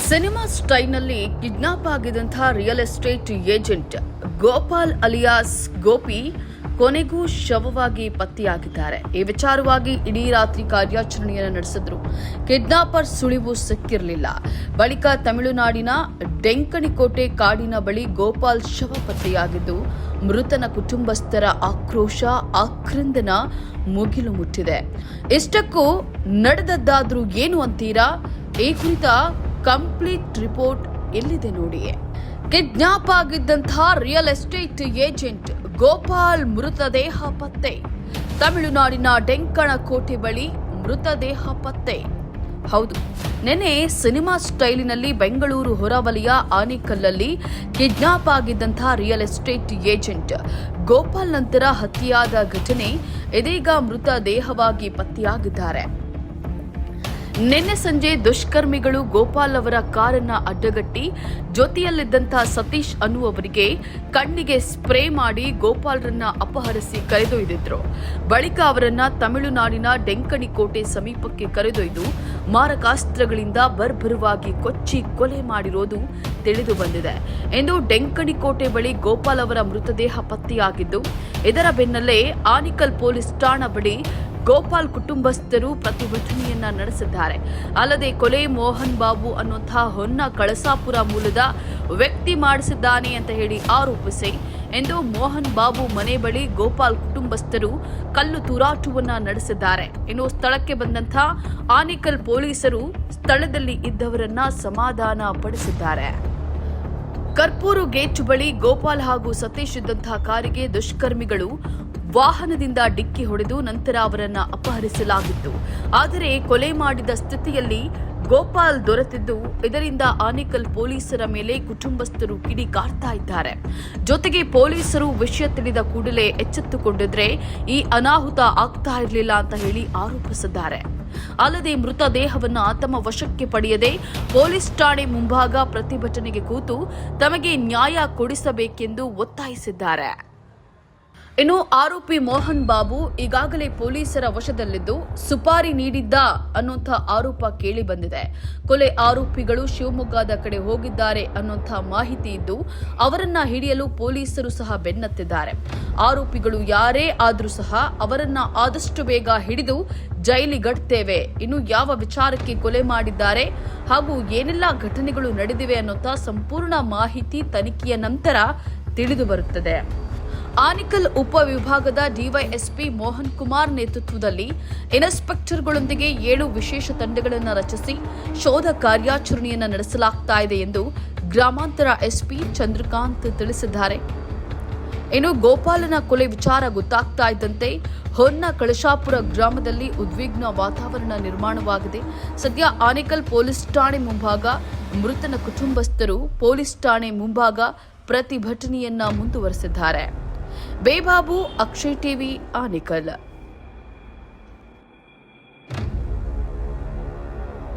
Cinema ಸ್ಟೈಲ್ನಲ್ಲಿ kidnap ಆಗಿದ್ದಂತಹ real estate agent Gopal alias Gopi ಕೊನೆಗೂ ಶವವಾಗಿ ಪತ್ತೆಯಾಗಿದ್ದಾರೆ. ಈ ವಿಚಾರವಾಗಿ ಇಡೀ ರಾತ್ರಿ ಕಾರ್ಯಾಚರಣೆಯನ್ನು ನಡೆಸಿದ್ರು. ಕಿಡ್ನಾಪರ್ ಸುಳಿವು ಸಿಕ್ಕಿರಲಿಲ್ಲ. ಬಳಿಕ ತಮಿಳುನಾಡಿನ ಡೆಂಕಣಿಕೋಟೆ ಕಾಡಿನ ಬಳಿ ಗೋಪಾಲ್ ಶವ ಪತ್ತೆಯಾಗಿದ್ದು ಮೃತನ ಕುಟುಂಬಸ್ಥರ ಆಕ್ರೋಶ ಆಕ್ರಂದನ ಮುಗಿಲು ಮುಟ್ಟಿದೆ. ಇಷ್ಟಕ್ಕೂ ನಡೆದದ್ದಾದ್ರೂ ಏನು ಅಂತೀರಾ? ಈ ಕುರಿತ ಕಂಪ್ಲೀಟ್ ರಿಪೋರ್ಟ್ ಎಲ್ಲಿದೆ ನೋಡಿ. ಕಿಡ್ನಾಪ್ ಆಗಿದ್ದಂತಹ ರಿಯಲ್ ಎಸ್ಟೇಟ್ ಏಜೆಂಟ್ ಗೋಪಾಲ್ ಮೃತದೇಹ ಪತ್ತೆ. ತಮಿಳುನಾಡಿನ ಡೆಂಕಣಕೋಟೆ ಬಳಿ ಮೃತದೇಹ ಪತ್ತೆ. ಹೌದು, ನೆನೆ ಸಿನಿಮಾ ಸ್ಟೈಲಿನಲ್ಲಿ ಬೆಂಗಳೂರು ಹೊರವಲಯ ಆನೇಕಲ್ಲಲ್ಲಿ ಕಿಡ್ನಾಪ್ ಆಗಿದ್ದಂತಹ ರಿಯಲ್ ಎಸ್ಟೇಟ್ ಏಜೆಂಟ್ ಗೋಪಾಲ್ ನಂತರ ಹತ್ಯೆಯಾದ ಘಟನೆ ಇದೀಗ ಮೃತದೇಹವಾಗಿ ಪತ್ತೆಯಾಗಿದ್ದಾರೆ. ನಿನ್ನೆ ಸಂಜೆ ದುಷ್ಕರ್ಮಿಗಳು ಗೋಪಾಲ್ ಅವರ ಕಾರನ್ನ ಅಡ್ಡಗಟ್ಟಿ ಜೊತೆಯಲ್ಲಿದ್ದಂತಹ ಸತೀಶ್ ಅನ್ನುವವರಿಗೆ ಕಣ್ಣಿಗೆ ಸ್ಪ್ರೇ ಮಾಡಿ ಗೋಪಾಲ್ರನ್ನ ಅಪಹರಿಸಿ ಕರೆದೊಯ್ದಿದ್ರು. ಬಳಿಕ ಅವರನ್ನ ತಮಿಳುನಾಡಿನ ಡೆಂಕಣಿಕೋಟೆ ಸಮೀಪಕ್ಕೆ ಕರೆದೊಯ್ದು ಮಾರಕಾಸ್ತ್ರಗಳಿಂದ ಬರ್ಬರವಾಗಿ ಕೊಚ್ಚಿ ಕೊಲೆ ಮಾಡಿರೋದು ತಿಳಿದು ಬಂದಿದೆ ಎಂದು ಡೆಂಕಣಿಕೋಟೆ ಬಳಿ ಗೋಪಾಲ್ ಅವರ ಮೃತದೇಹ ಪತ್ತೆಯಾಗಿದ್ದು, ಇದರ ಬೆನ್ನಲ್ಲೇ ಆನೇಕಲ್ ಪೊಲೀಸ್ ಠಾಣಾ ಬಳಿ ಗೋಪಾಲ್ ಕುಟುಂಬಸ್ಥರು ಪ್ರತಿಭಟನೆಯನ್ನ ನಡೆಸಿದ್ದಾರೆ. ಅಲ್ಲದೆ ಕೊಲೆ ಮೋಹನ್ ಬಾಬು ಅನ್ನುವಂತಹ ಹೊನ್ನ ಕಳಸಾಪುರ ಮೂಲದ ವ್ಯಕ್ತಿ ಮಾಡಿಸಿದ್ದಾನೆ ಅಂತ ಹೇಳಿ ಆರೋಪಿಸಿ ಎಂದು ಮೋಹನ್ ಬಾಬು ಮನೆ ಬಳಿ ಗೋಪಾಲ್ ಕುಟುಂಬಸ್ಥರು ಕಲ್ಲು ತೂರಾಟವನ್ನ ನಡೆಸಿದ್ದಾರೆ. ಇನ್ನು ಸ್ಥಳಕ್ಕೆ ಬಂದಂತಹ ಆನೇಕಲ್ ಪೊಲೀಸರು ಸ್ಥಳದಲ್ಲಿ ಇದ್ದವರನ್ನ ಸಮಾಧಾನ ಪಡಿಸಿದ್ದಾರೆ. ಕರ್ಪೂರು ಗೇಟ್ ಬಳಿ ಗೋಪಾಲ್ ಹಾಗೂ ಸತೀಶ್ ಇದ್ದಂತಹ ಕಾರಿಗೆ ದುಷ್ಕರ್ಮಿಗಳು ವಾಹನದಿಂದ ಡಿಕ್ಕಿ ಹೊಡೆದು ನಂತರ ಅವರನ್ನ ಅಪಹರಿಸಲಾಗಿತ್ತು. ಆದರೆ ಕೊಲೆ ಮಾಡಿದ ಸ್ಥಿತಿಯಲ್ಲಿ ಗೋಪಾಲ್ ದೊರೆತಿದ್ದು, ಇದರಿಂದ ಆನೇಕಲ್ ಪೊಲೀಸರ ಮೇಲೆ ಕುಟುಂಬಸ್ಥರು ಕಿಡಿಕಾರ್ತಾ ಇದ್ದಾರೆ. ಜೊತೆಗೆ ಪೊಲೀಸರು ವಿಷಯ ತಿಳಿದ ಕೂಡಲೇ ಎಚ್ಚೆತ್ತುಕೊಂಡಿದ್ರೆ ಈ ಅನಾಹುತ ಆಗ್ತಾ ಇರಲಿಲ್ಲ ಅಂತ ಹೇಳಿ ಆರೋಪಿಸಿದ್ದಾರೆ. ಅಲ್ಲದೆ ಮೃತದೇಹವನ್ನು ತಮ್ಮ ವಶಕ್ಕೆ ಪಡೆಯದೆ ಪೊಲೀಸ್ ಠಾಣೆ ಮುಂಭಾಗ ಪ್ರತಿಭಟನೆಗೆ ಕೂತು ತಮಗೆ ನ್ಯಾಯ ಕೊಡಿಸಬೇಕೆಂದು ಒತ್ತಾಯಿಸಿದ್ದಾರೆ. ಇನ್ನು ಆರೋಪಿ ಮೋಹನ್ ಬಾಬು ಈಗಾಗಲೇ ಪೊಲೀಸರ ವಶದಲ್ಲಿದ್ದು ಸುಪಾರಿ ನೀಡಿದ್ದ ಅನ್ನುವಂಥ ಆರೋಪ ಕೇಳಿ ಬಂದಿದೆ. ಕೊಲೆ ಆರೋಪಿಗಳು ಶಿವಮೊಗ್ಗದ ಕಡೆ ಹೋಗಿದ್ದಾರೆ ಅನ್ನುವಂಥ ಮಾಹಿತಿ ಇದ್ದು ಅವರನ್ನ ಹಿಡಿಯಲು ಪೊಲೀಸರು ಸಹ ಬೆನ್ನತ್ತಿದ್ದಾರೆ. ಆರೋಪಿಗಳು ಯಾರೇ ಆದ್ರೂ ಸಹ ಅವರನ್ನ ಆದಷ್ಟು ಬೇಗ ಹಿಡಿದು ಜೈಲಿಗಡ್ತೇವೆ. ಇನ್ನು ಯಾವ ವಿಚಾರಕ್ಕೆ ಕೊಲೆ ಮಾಡಿದ್ದಾರೆ ಹಾಗೂ ಏನೆಲ್ಲ ಘಟನೆಗಳು ನಡೆದಿವೆ ಅನ್ನುವಂಥ ಸಂಪೂರ್ಣ ಮಾಹಿತಿ ತನಿಖೆಯ ನಂತರ ತಿಳಿದು ಬರುತ್ತದೆ. ಆನೇಕಲ್ ಉಪವಿಭಾಗದ ಡಿವೈಎಸ್ಪಿ ಮೋಹನ್ ಕುಮಾರ್ ನೇತೃತ್ವದಲ್ಲಿ ಇನ್ಸ್ಪೆಕ್ಟರ್ಗಳೊಂದಿಗೆ 7 ವಿಶೇಷ ತಂಡಗಳನ್ನು ರಚಿಸಿ ಶೋಧ ಕಾರ್ಯಾಚರಣೆಯನ್ನು ನಡೆಸಲಾಗ್ತಾ ಇದೆ ಎಂದು ಗ್ರಾಮಾಂತರ ಎಸ್ಪಿ ಚಂದ್ರಕಾಂತ್ ತಿಳಿಸಿದ್ದಾರೆ. ಇನ್ನು ಗೋಪಾಲನ ಕೊಲೆ ವಿಚಾರ ಗೊತ್ತಾಗ್ತಾ ಇದ್ದಂತೆ ಹೊನ್ನ ಕಳಶಾಪುರ ಗ್ರಾಮದಲ್ಲಿ ಉದ್ವಿಗ್ನ ವಾತಾವರಣ ನಿರ್ಮಾಣವಾಗಿದೆ. ಸದ್ಯ ಆನೇಕಲ್ ಪೊಲೀಸ್ ಠಾಣೆ ಮುಂಭಾಗ ಮೃತನ ಕುಟುಂಬಸ್ಥರು ಪೊಲೀಸ್ ಠಾಣೆ ಮುಂಭಾಗ ಪ್ರತಿಭಟನೆಯನ್ನ ಮುಂದುವರೆಸಿದ್ದಾರೆ. ಬೇಬಾಬು, ಅಕ್ಷಯ್ ಟಿವಿ, ಆನೇಕಲ್.